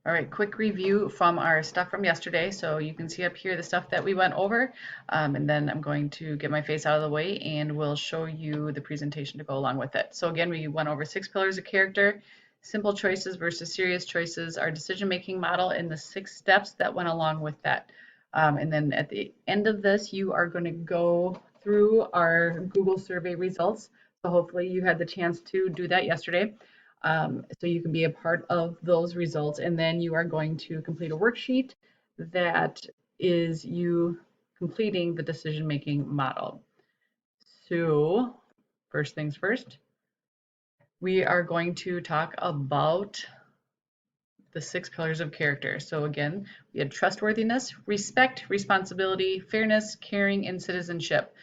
All right, quick review from our stuff from yesterday. So you can see up here the stuff that we went over, and then I'm going to get my face out of the way and we'll show you the presentation to go along with it. So again, we went over 6 pillars of character, simple choices versus serious choices, our decision-making model, and the 6 steps that went along with that. And then at the end of this, you are going to go through our Google survey results. So hopefully you had the chance to do that yesterday. So you can be a part of those results. And then you are going to complete a worksheet that is you completing the decision-making model. So first things first, we are going to talk about the 6 pillars of character. So again, we had trustworthiness, respect, responsibility, fairness, caring, and citizenship.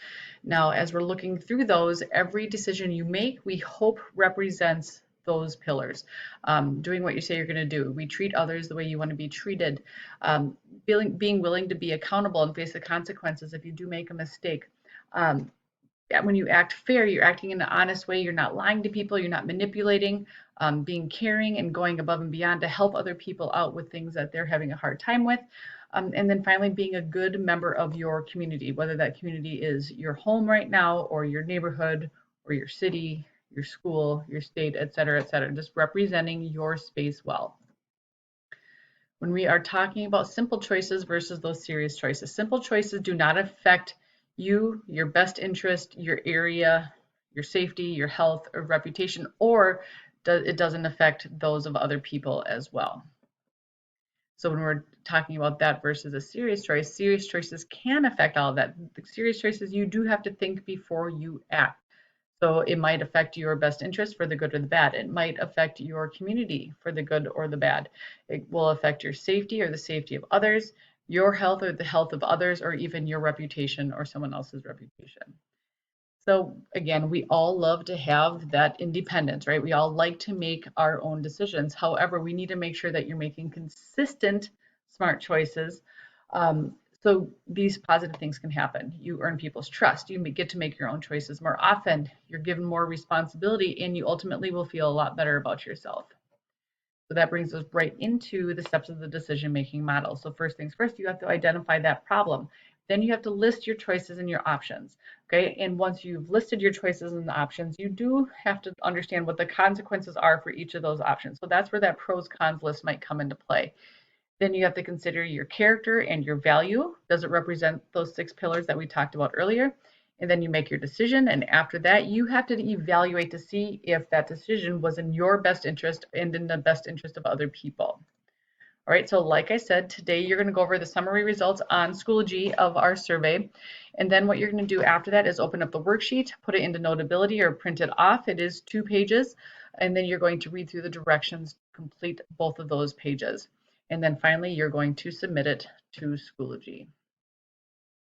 Now, as we're looking through those, every decision you make, we hope represents those pillars. Doing what you say you're going to do. We treat others the way you want to be treated. Being willing to be accountable and face the consequences if you do make a mistake. When you act fair, you're acting in an honest way. You're not lying to people. You're not manipulating. Being caring and going above and beyond to help other people out with things that they're having a hard time with. And then finally, being a good member of your community, whether that community is your home right now or your neighborhood or your city, your school, your state, et cetera, just representing your space well. When we are talking about simple choices versus those serious choices, simple choices do not affect you, your best interest, your area, your safety, your health, or reputation, or it doesn't affect those of other people as well. So when we're talking about that versus a serious choice, serious choices can affect all of that. The serious choices, you do have to think before you act. So it might affect your best interest for the good or the bad. It might affect your community for the good or the bad. It will affect your safety or the safety of others, your health or the health of others, or even your reputation or someone else's reputation. So again, we all love to have that independence, right? We all like to make our own decisions. However, we need to make sure that you're making consistent smart choices. So these positive things can happen. You earn people's trust. You get to make your own choices more often. You're given more responsibility, and you ultimately will feel a lot better about yourself. So that brings us right into the steps of the decision-making model. So first things first, you have to identify that problem. Then you have to list your choices and your options, okay? And once you've listed your choices and the options, you do have to understand what the consequences are for each of those options. So that's where that pros cons list might come into play. Then you have to consider your character and your value. Does it represent those 6 pillars that we talked about earlier? And then you make your decision. And after that, you have to evaluate to see if that decision was in your best interest and in the best interest of other people. All right, so like I said, today you're going to go over the summary results on Schoology of our survey. And then what you're going to do after that is open up the worksheet, put it into Notability or print it off. It is 2 pages. And then you're going to read through the directions, complete both of those pages. And then finally, you're going to submit it to Schoology.